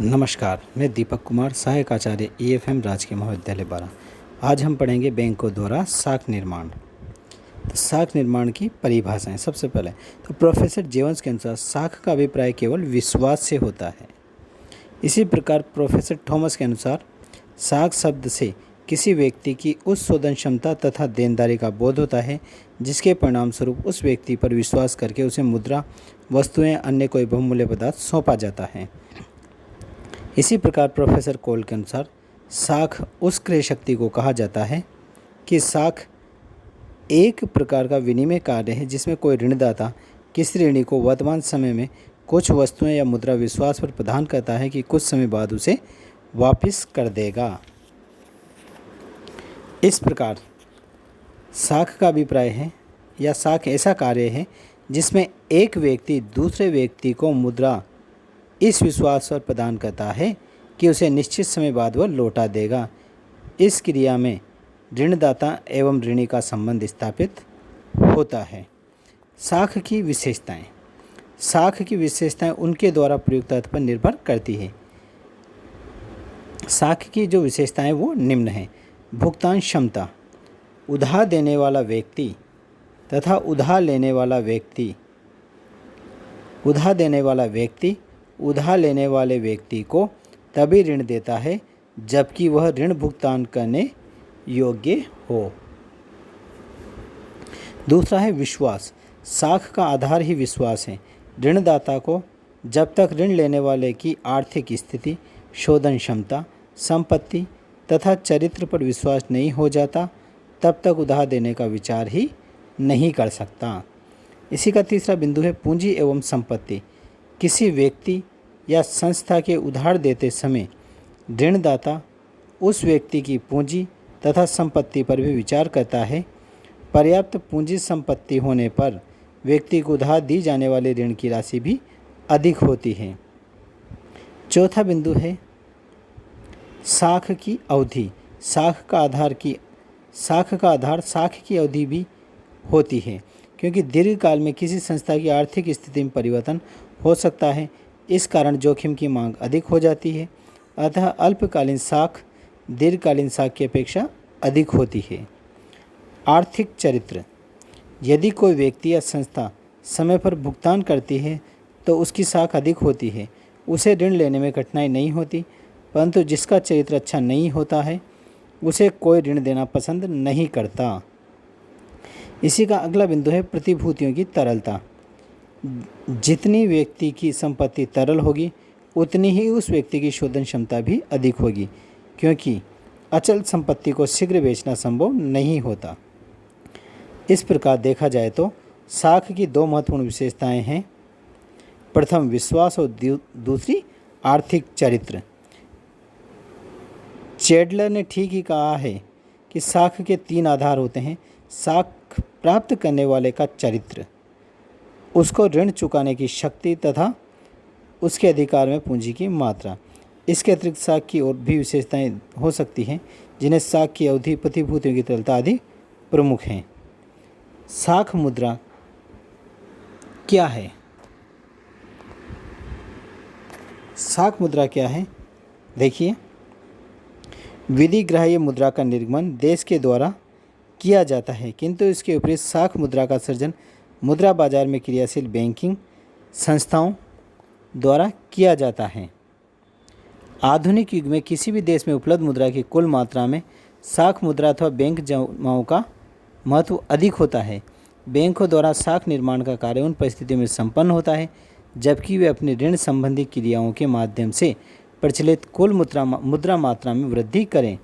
नमस्कार, मैं दीपक कुमार, सहायक आचार्य EFM राजकीय महाविद्यालय बारा। आज हम पढ़ेंगे बैंकों द्वारा साख निर्माण। तो साख निर्माण की परिभाषाएं। सबसे पहले तो प्रोफेसर जेवंस के अनुसार साख का अभिप्राय केवल विश्वास से होता है। इसी प्रकार प्रोफेसर थॉमस के अनुसार साख शब्द से किसी व्यक्ति की उस शोधन क्षमता तथा देनदारी का बोध होता है जिसके परिणाम स्वरूप उस व्यक्ति पर विश्वास करके उसे मुद्रा, वस्तुएं, अन्य कोई बहुमूल्य पदार्थ सौंपा जाता है। इसी प्रकार प्रोफेसर कोल के अनुसार साख उस क्रय शक्ति को कहा जाता है कि साख एक प्रकार का विनिमय कार्य है जिसमें कोई ऋणदाता किसी ऋणी को वर्तमान समय में कुछ वस्तुएं या मुद्रा विश्वास पर प्रदान करता है कि कुछ समय बाद उसे वापस कर देगा। इस प्रकार साख का अभिप्राय है या साख ऐसा कार्य है जिसमें एक व्यक्ति दूसरे व्यक्ति को मुद्रा इस विश्वास पर प्रदान करता है कि उसे निश्चित समय बाद वह लौटा देगा। इस क्रिया में ऋणदाता एवं ऋणी का संबंध स्थापित होता है। साख की विशेषताएं। साख की विशेषताएं उनके द्वारा प्रयुक्त अर्थ पर निर्भर करती है। साख की जो विशेषताएं वो निम्न हैं। भुगतान क्षमता। उधार देने वाला व्यक्ति तथा उधार लेने वाले व्यक्ति को तभी ऋण देता है जबकि वह ऋण भुगतान करने योग्य हो। दूसरा है विश्वास। साख का आधार ही विश्वास है। ऋणदाता को जब तक ऋण लेने वाले की आर्थिक स्थिति, शोधन क्षमता, संपत्ति तथा चरित्र पर विश्वास नहीं हो जाता तब तक उधार देने का विचार ही नहीं कर सकता। इसी का तीसरा बिंदु है पूंजी एवं संपत्ति। किसी व्यक्ति या संस्था के उधार देते समय ऋणदाता उस व्यक्ति की पूंजी तथा संपत्ति पर भी विचार करता है। पर्याप्त पूंजी संपत्ति होने पर व्यक्ति को उधार दी जाने वाले ऋण की राशि भी अधिक होती है। चौथा बिंदु है साख की अवधि। साख का आधार साख की अवधि भी होती है क्योंकि दीर्घकाल में किसी संस्था की आर्थिक स्थिति में परिवर्तन हो सकता है। इस कारण जोखिम की मांग अधिक हो जाती है। अतः अल्पकालीन साख दीर्घकालीन साख की अपेक्षा अधिक होती है। आर्थिक चरित्र। यदि कोई व्यक्ति या संस्था समय पर भुगतान करती है तो उसकी साख अधिक होती है। उसे ऋण लेने में कठिनाई नहीं होती, परंतु जिसका चरित्र अच्छा नहीं होता है उसे कोई ऋण देना पसंद नहीं करता। इसी का अगला बिंदु है प्रतिभूतियों की तरलता। जितनी व्यक्ति की संपत्ति तरल होगी उतनी ही उस व्यक्ति की शोधन क्षमता भी अधिक होगी क्योंकि अचल संपत्ति को शीघ्र बेचना संभव नहीं होता। इस प्रकार देखा जाए तो साख की दो महत्वपूर्ण विशेषताएं हैं। प्रथम विश्वास और दूसरी आर्थिक चरित्र। चैडलर ने ठीक ही कहा है कि साख के तीन आधार होते हैं। साख प्राप्त करने वाले का चरित्र, उसको ऋण चुकाने की शक्ति तथा उसके अधिकार में पूंजी की मात्रा। इसके अतिरिक्त साख की और भी विशेषताएं हो सकती हैं जिन्हें साख की अवधि, प्रतिभूतियों की तरलता आदि प्रमुख हैं। साख मुद्रा क्या है? साख मुद्रा क्या है? देखिए, विधिग्राह्य मुद्रा का निर्गमन देश के द्वारा किया जाता है किंतु इसके विपरीत साख मुद्रा का सृजन मुद्रा बाजार में क्रियाशील बैंकिंग संस्थाओं द्वारा किया जाता है। आधुनिक युग में किसी भी देश में उपलब्ध मुद्रा की कुल मात्रा में साख मुद्रा अथवा बैंक जमाओं का महत्व अधिक होता है। बैंकों द्वारा साख निर्माण का कार्य उन परिस्थितियों में संपन्न होता है जबकि वे अपनी ऋण संबंधी क्रियाओं के माध्यम से प्रचलित कुल मुद्रा मात्रा में वृद्धि करें।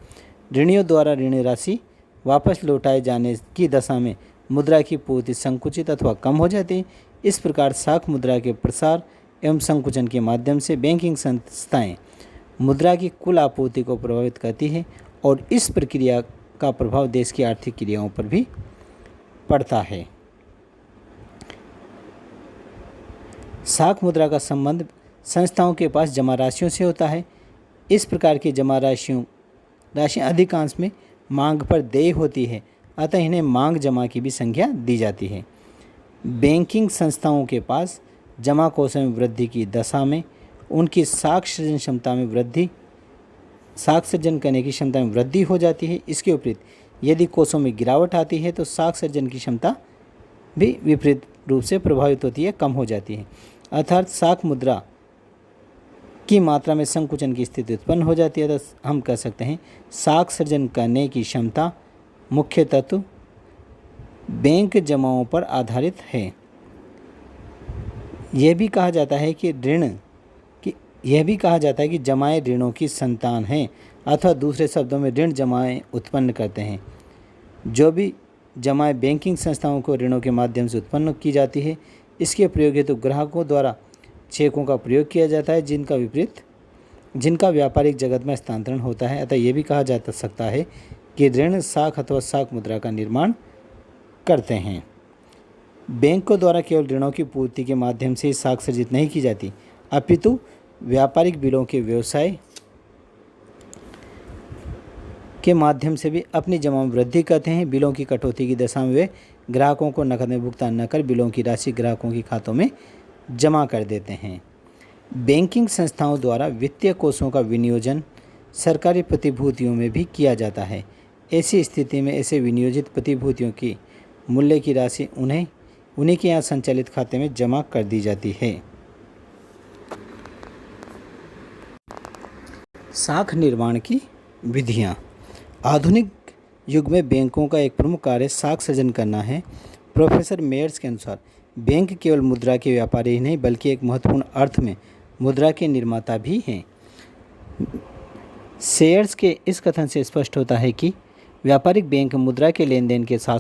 ऋणियों द्वारा ऋण राशि वापस लौटाए जाने की दशा में मुद्रा की पूर्ति संकुचित अथवा कम हो जाती है। इस प्रकार साख मुद्रा के प्रसार एवं संकुचन के माध्यम से बैंकिंग संस्थाएं मुद्रा की कुल आपूर्ति को प्रभावित करती है और इस प्रक्रिया का प्रभाव देश की आर्थिक क्रियाओं पर भी पड़ता है। साख मुद्रा का संबंध संस्थाओं के पास जमा राशियों से होता है। इस प्रकार की जमा राशियाँ अधिकांश में मांग पर देय होती है, अतः इन्हें मांग जमा की भी संज्ञा दी जाती है। बैंकिंग संस्थाओं के पास जमा कोषों में वृद्धि की दशा में उनकी साख सृजन क्षमता में वृद्धि साख सृजन करने की क्षमता में वृद्धि हो जाती है। इसके विपरीत यदि कोषों में गिरावट आती है तो साख सृजन की क्षमता भी विपरीत रूप से प्रभावित होती है, कम हो जाती है। अर्थात साख मुद्रा की मात्रा में संकुचन की स्थिति उत्पन्न हो जाती है। तो हम कह सकते हैं साख सृजन करने की क्षमता मुख्य तत्व बैंक जमाओं पर आधारित है। यह भी कहा जाता है कि जमाए ऋणों की संतान हैं, अथवा दूसरे शब्दों में ऋण जमाएं उत्पन्न करते हैं। जो भी जमाएं बैंकिंग संस्थाओं को ऋणों के माध्यम से उत्पन्न की जाती है, इसके प्रयोग हेतु ग्राहकों द्वारा चेकों का प्रयोग किया जाता है, जिनका व्यापारिक जगत में हस्तांतरण होता है। अतः यह भी कहा जा सकता है कि ऋण साख अथवा साख मुद्रा का निर्माण करते हैं। बैंकों द्वारा केवल ऋणों की पूर्ति के माध्यम से साख सृजित नहीं की जाती, अपितु व्यापारिक बिलों के व्यवसाय के माध्यम से भी अपनी जमा में वृद्धि करते हैं। बिलों की कटौती की दशा में वे ग्राहकों को नकद में भुगतान न कर बिलों की राशि ग्राहकों के खातों में जमा कर देते हैं। बैंकिंग संस्थाओं द्वारा वित्तीय कोषों का विनियोजन सरकारी प्रतिभूतियों में भी किया जाता है। ऐसी स्थिति में ऐसे विनियोजित प्रतिभूतियों की मूल्य की राशि उन्हीं के यहाँ संचालित खाते में जमा कर दी जाती है। साख निर्माण की विधियाँ। आधुनिक युग में बैंकों का एक प्रमुख कार्य साख सृजन करना है। प्रोफेसर मेयर्स के अनुसार बैंक केवल मुद्रा के व्यापारी ही नहीं बल्कि एक महत्वपूर्ण अर्थ में मुद्रा के निर्माता भी हैं। शेयर्स के इस कथन से स्पष्ट होता है कि व्यापारिक बैंक मुद्रा के लेन देन के साथ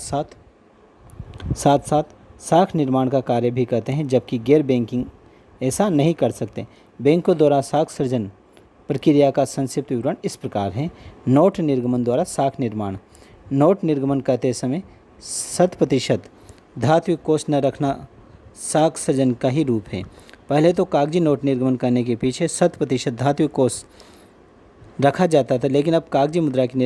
साथ साख निर्माण का कार्य भी करते हैं, जबकि गैर बैंकिंग ऐसा नहीं कर सकते। बैंकों द्वारा साख सृजन प्रक्रिया का संक्षिप्त विवरण इस प्रकार है। नोट निर्गमन द्वारा साख निर्माण। नोट निर्गमन करते समय 100% धात्विक कोष न रखना साख सृजन का ही रूप है। पहले तो कागजी नोट निर्गमन करने के पीछे 100% धात्विक कोष रखा जाता था, लेकिन अब कागजी मुद्रा के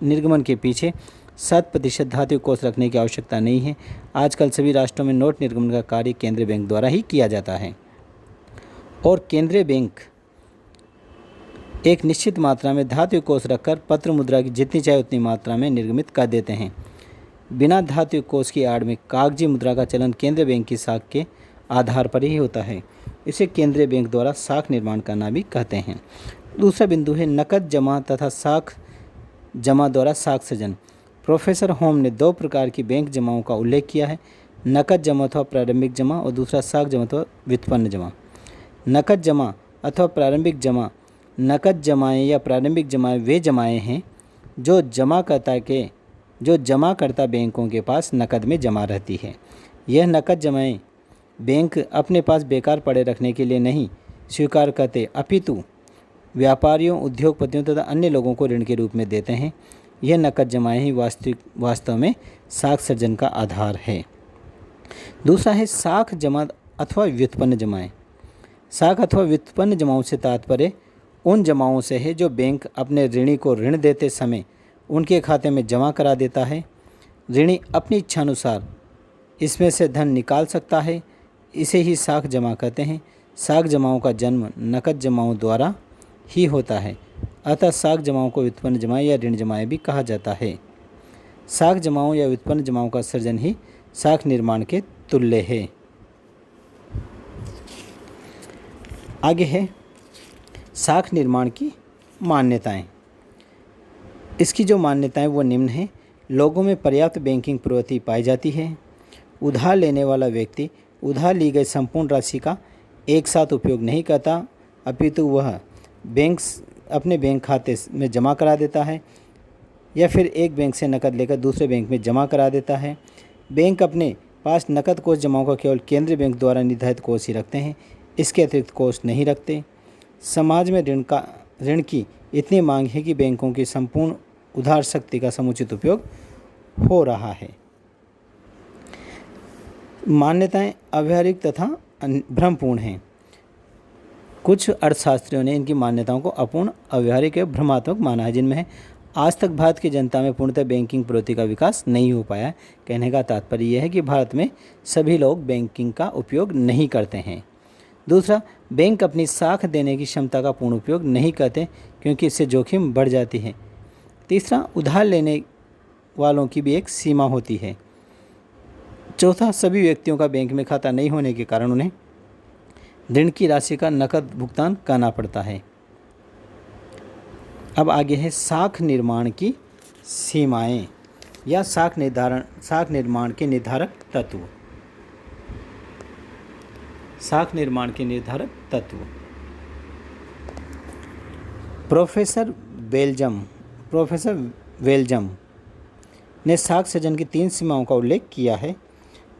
निर्गमन के पीछे 100% धात्विक कोष रखने की आवश्यकता नहीं है। आजकल सभी राष्ट्रों में नोट निर्गमन का कार्य केंद्रीय बैंक द्वारा ही किया जाता है और केंद्रीय बैंक एक निश्चित मात्रा में धात्विक कोष रखकर पत्र मुद्रा की जितनी चाहे उतनी मात्रा में निर्गमित कर देते हैं। बिना धात्विक कोष की आड़ में कागजी मुद्रा का चलन केंद्रीय बैंक की साख के आधार पर ही होता है। इसे केंद्रीय बैंक द्वारा साख निर्माण करना भी कहते हैं। दूसरा बिंदु है नकद जमा तथा साख जमा द्वारा साख सृजन। प्रोफेसर होम ने 2 प्रकार की बैंक जमाओं का उल्लेख किया है, नकद जमा अथवा प्रारंभिक जमा और दूसरा साख जमा अथवा व्युत्पन्न जमा। नकद जमा अथवा प्रारंभिक जमा। नकद जमाएँ या प्रारंभिक जमाएँ वे जमाएँ हैं जो जमाकर्ता बैंकों के पास नकद में जमा रहती है। यह नकद जमाएँ बैंक अपने पास बेकार पड़े रखने के लिए नहीं स्वीकार करते, अपितु व्यापारियों, उद्योगपतियों तथा अन्य लोगों को ऋण के रूप में देते हैं। यह नकद जमाएँ ही वास्तव में साख सृजन का आधार है। दूसरा है साख जमा अथवा व्युत्पन्न जमाएँ। साख अथवा व्युत्पन्न जमाओं से तात्पर्य उन जमाओं से है जो बैंक अपने ऋणी को ऋण देते समय उनके खाते में जमा करा देता है। ऋणी अपनी इच्छानुसार इसमें से धन निकाल सकता है, इसे ही साख जमा कहते हैं। साख जमाओं का जन्म नकद जमाओं द्वारा ही होता है, अतः साख जमाओं को व्युत्पन्न जमाएँ या ऋण जमाएँ भी कहा जाता है। साख जमाओं या व्युत्पन्न जमाओं का सृजन ही साख निर्माण के तुल्य है। आगे है साख निर्माण की मान्यताएं। इसकी जो मान्यताएं वो निम्न हैं। लोगों में पर्याप्त बैंकिंग प्रवृत्ति पाई जाती है। उधार लेने वाला व्यक्ति उधार ली गई संपूर्ण राशि का एक साथ उपयोग नहीं करता, अपितु वह अपने बैंक खाते में जमा करा देता है या फिर एक बैंक से नकद लेकर दूसरे बैंक में जमा करा देता है। बैंक अपने पास नकद कोष जमाओं का केवल केंद्रीय बैंक द्वारा निर्धारित कोष ही रखते हैं, इसके अतिरिक्त कोष नहीं रखते। समाज में ऋण की इतनी मांग है कि बैंकों की संपूर्ण उधार शक्ति का समुचित उपयोग हो रहा है। मान्यताएं अव्यावहारिक तथा भ्रमपूर्ण हैं। कुछ अर्थशास्त्रियों ने इनकी मान्यताओं को अपूर्ण, अव्यावहारिक एवं भ्रमात्मक माना है, जिनमें है आज तक भारत की जनता में पूर्णतः बैंकिंग प्रवृत्ति का विकास नहीं हो पाया। कहने का तात्पर्य यह है कि भारत में सभी लोग बैंकिंग का उपयोग नहीं करते हैं। दूसरा, बैंक अपनी साख देने की क्षमता का पूर्ण उपयोग नहीं करते क्योंकि इससे जोखिम बढ़ जाती है। तीसरा, उधार लेने वालों की भी एक सीमा होती है। चौथा, सभी व्यक्तियों का बैंक में खाता नहीं होने के कारण उन्हें ऋण की राशि का नकद भुगतान करना पड़ता है। अब आगे है साख निर्माण की सीमाएं या साख निर्माण के निर्धारक तत्व। साख निर्माण के निर्धारक तत्व। प्रोफेसर वेलजम ने साख सृजन की 3 सीमाओं का उल्लेख किया है।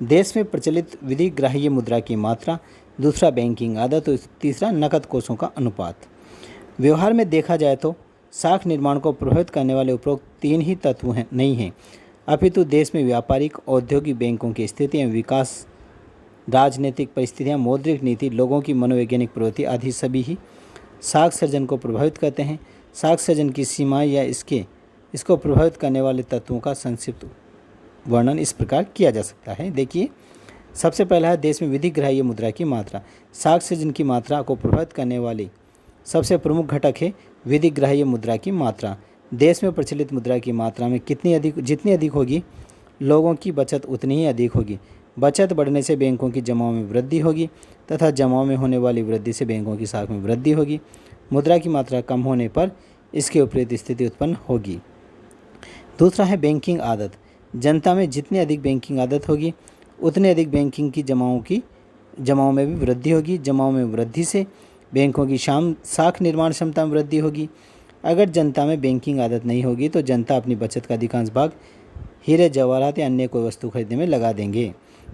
देश में प्रचलित विधि ग्राह्य मुद्रा की मात्रा, दूसरा बैंकिंग आदत और तीसरा नकद कोषों का अनुपात। व्यवहार में देखा जाए तो साख निर्माण को प्रभावित करने वाले उपरोक्त 3 ही तत्व नहीं हैं, अपितु देश में व्यापारिक औद्योगिक बैंकों की स्थिति एवं विकास, राजनीतिक परिस्थितियाँ, मौद्रिक नीति, लोगों की मनोवैज्ञानिक प्रवृत्ति आदि सभी ही साख सृजन को प्रभावित करते हैं। साख सृजन की सीमाएं या इसको प्रभावित करने वाले तत्वों का संक्षिप्त वर्णन इस प्रकार किया जा सकता है। देखिए, सबसे पहला है देश में विधि ग्राह्य मुद्रा की मात्रा। साख सृजन की मात्रा को प्रभावित करने वाली सबसे प्रमुख घटक है विधि ग्राह्य मुद्रा की मात्रा। देश में प्रचलित मुद्रा की मात्रा में जितनी अधिक होगी, लोगों की बचत उतनी ही अधिक होगी। बचत बढ़ने से बैंकों की जमाओं में वृद्धि होगी तथा जमाओं में होने वाली वृद्धि से बैंकों की साख में वृद्धि होगी। मुद्रा की मात्रा कम होने पर इसके विपरीत स्थिति उत्पन्न होगी। दूसरा है बैंकिंग आदत। जनता में जितनी अधिक बैंकिंग आदत होगी, उतने अधिक बैंकिंग की जमाओं में भी वृद्धि होगी। जमाओं में वृद्धि से बैंकों की साख निर्माण क्षमता में वृद्धि होगी। अगर जनता में बैंकिंग आदत नहीं होगी तो जनता अपनी बचत का अधिकांश भाग हीरे जवाहरात या अन्य कोई वस्तु खरीदने में लगा देंगे।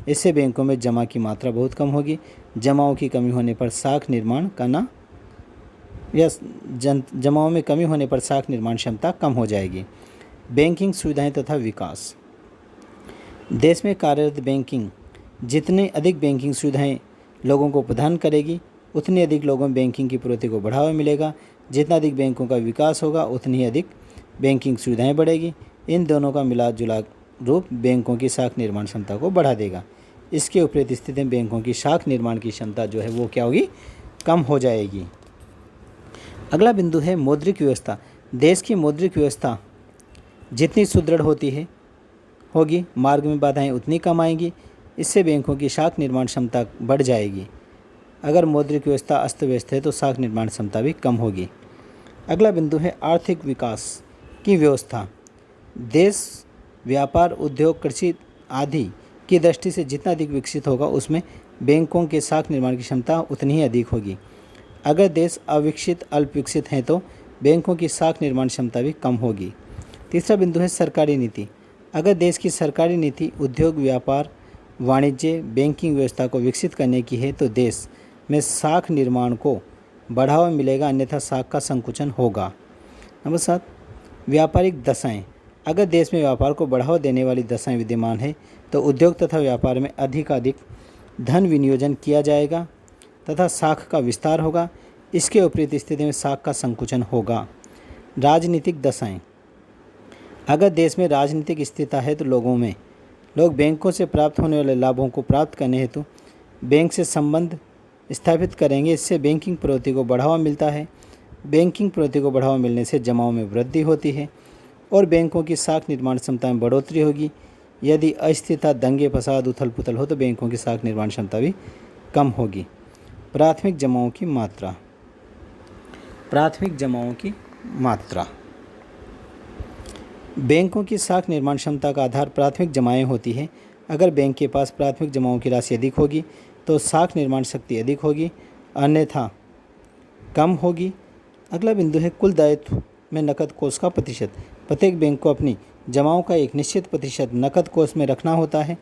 इससे बैंकों में जमा की मात्रा बहुत कम होगी। जमाओं की कमी होने पर साख निर्माण करना या जमाओं में कमी होने पर साख निर्माण क्षमता कम हो जाएगी। बैंकिंग सुविधाएं तथा विकास। देश में कार्यरत बैंकिंग जितनी अधिक बैंकिंग सुविधाएं लोगों को प्रदान करेगी, उतनी अधिक लोगों में बैंकिंग की प्रवृत्ति को बढ़ावा मिलेगा। जितना अधिक बैंकों का विकास होगा, उतनी ही अधिक बैंकिंग सुविधाएं बढ़ेगी। इन दोनों का मिला जुला रूप बैंकों की साख निर्माण क्षमता को बढ़ा देगा। इसके विपरीत स्थिति में बैंकों की साख निर्माण की क्षमता जो है वो क्या होगी, कम हो जाएगी। अगला बिंदु है मौद्रिक व्यवस्था। देश की मौद्रिक व्यवस्था जितनी सुदृढ़ होगी, मार्ग में बाधाएं उतनी कम आएंगी। इससे बैंकों की साख निर्माण क्षमता बढ़ जाएगी। अगर मौद्रिक व्यवस्था अस्त व्यस्त है तो साख निर्माण क्षमता भी कम होगी। अगला बिंदु है आर्थिक विकास की व्यवस्था। देश व्यापार, उद्योग, कृषि आदि की दृष्टि से जितना अधिक विकसित होगा, उसमें बैंकों के साख निर्माण की क्षमता उतनी ही अधिक होगी। अगर देश अविकसित, अल्प विकसित हैं तो बैंकों की साख निर्माण क्षमता भी कम होगी। तीसरा बिंदु है सरकारी नीति। अगर देश की सरकारी नीति उद्योग, व्यापार, वाणिज्य, बैंकिंग व्यवस्था को विकसित करने की है तो देश में साख निर्माण को बढ़ावा मिलेगा, अन्यथा साख का संकुचन होगा। नंबर 7, व्यापारिक दशाएं। अगर देश में व्यापार को बढ़ावा देने वाली दशाएं विद्यमान है तो उद्योग तथा व्यापार में अधिक धन विनियोजन किया जाएगा तथा साख का विस्तार होगा। इसके विपरीत स्थिति में साख का संकुचन होगा। राजनीतिक दशाएं। अगर देश में राजनीतिक स्थिरता है तो लोग बैंकों से प्राप्त होने वाले लाभों को प्राप्त करने हेतु बैंक से संबंध स्थापित करेंगे। इससे बैंकिंग प्रवृत्ति को बढ़ावा मिलता है। बैंकिंग प्रवृत्ति को बढ़ावा मिलने से जमाओं में वृद्धि होती है और बैंकों की साख निर्माण क्षमता में बढ़ोतरी होगी। यदि अस्थिरता, दंगे फसाद, उथल पुथल हो तो बैंकों की साख निर्माण क्षमता भी कम होगी। प्राथमिक जमाओं की मात्रा। प्राथमिक जमाओं की मात्रा। बैंकों की साख निर्माण क्षमता का आधार प्राथमिक जमाएं होती है। अगर बैंक के पास प्राथमिक जमाओं की राशि अधिक होगी तो साख निर्माण शक्ति अधिक होगी, अन्यथा कम होगी। अगला बिंदु है कुल दायित्व में नकद कोष का प्रतिशत। प्रत्येक बैंक को अपनी जमाओं का एक निश्चित प्रतिशत नकद कोष में रखना होता है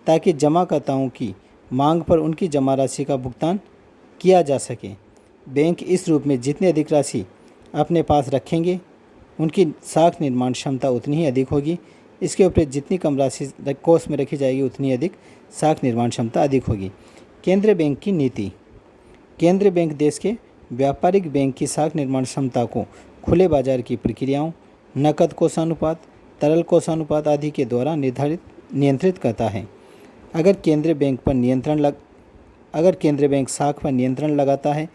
ताकि जमाकर्ताओं की मांग पर उनकी जमा राशि का भुगतान किया जा सके। बैंक इस रूप में जितनी अधिक राशि अपने पास रखेंगे, उनकी साख निर्माण क्षमता उतनी ही अधिक होगी। इसके ऊपर जितनी कम राशि कोष में रखी जाएगी, उतनी अधिक साख निर्माण क्षमता अधिक होगी। केंद्रीय बैंक की नीति। केंद्रीय बैंक देश के व्यापारिक बैंक की साख निर्माण क्षमता को खुले बाजार की प्रक्रियाओं, नकद कोषानुपात, तरल कोषानुपात आदि के द्वारा नियंत्रित करता है। अगर केंद्रीय बैंक पर नियंत्रण अगर केंद्रीय बैंक साख पर नियंत्रण लगाता है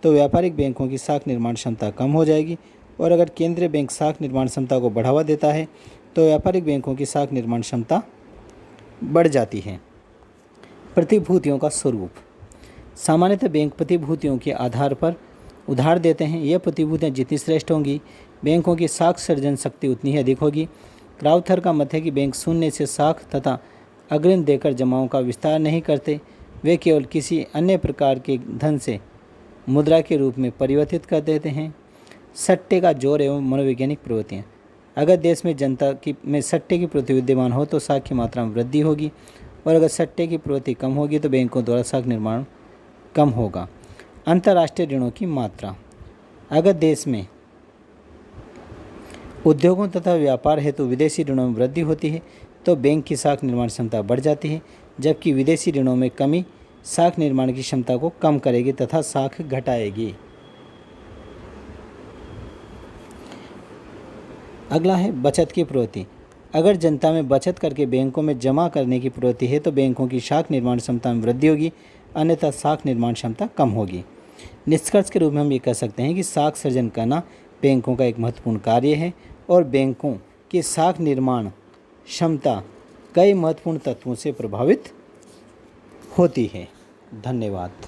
तो व्यापारिक बैंकों की साख निर्माण क्षमता कम हो जाएगी, और अगर केंद्रीय बैंक साख निर्माण क्षमता को बढ़ावा देता है तो व्यापारिक बैंकों की साख निर्माण क्षमता बढ़ जाती है। प्रतिभूतियों का स्वरूप। सामान्यतः बैंक प्रतिभूतियों के आधार पर उधार देते हैं। यह प्रतिभूतियाँ जितनी श्रेष्ठ होंगी, बैंकों की साख सर्जन शक्ति उतनी ही अधिक होगी। क्राउथर का मत है कि बैंक शून्य से साख तथा अग्रिम देकर जमाओं का विस्तार नहीं करते, वे केवल किसी अन्य प्रकार के धन से मुद्रा के रूप में परिवर्तित कर देते हैं। सट्टे का जोर एवं मनोवैज्ञानिक प्रवृत्तियाँ। अगर देश में जनता में सट्टे की प्रवृत्ति विद्यमान हो तो साख की मात्रा में वृद्धि होगी, और अगर सट्टे की प्रवृत्ति कम होगी तो बैंकों द्वारा साख निर्माण कम होगा। अंतर्राष्ट्रीय ऋणों की मात्रा। अगर देश में उद्योगों तथा व्यापार हेतु विदेशी ऋणों में वृद्धि होती है तो बैंक की साख निर्माण क्षमता बढ़ जाती है, जबकि विदेशी ऋणों में कमी साख निर्माण की क्षमता को कम करेगी तथा साख घटाएगी। अगला है बचत की प्रवृत्ति। अगर जनता में बचत करके बैंकों में जमा करने की प्रवृत्ति है तो बैंकों की साख निर्माण क्षमता में वृद्धि होगी, अन्यथा साख निर्माण क्षमता कम होगी। निष्कर्ष के रूप में हम ये कह सकते हैं कि साख सृजन करना बैंकों का एक महत्वपूर्ण कार्य है, और बैंकों की साख निर्माण क्षमता कई महत्वपूर्ण तत्वों से प्रभावित होती है। धन्यवाद।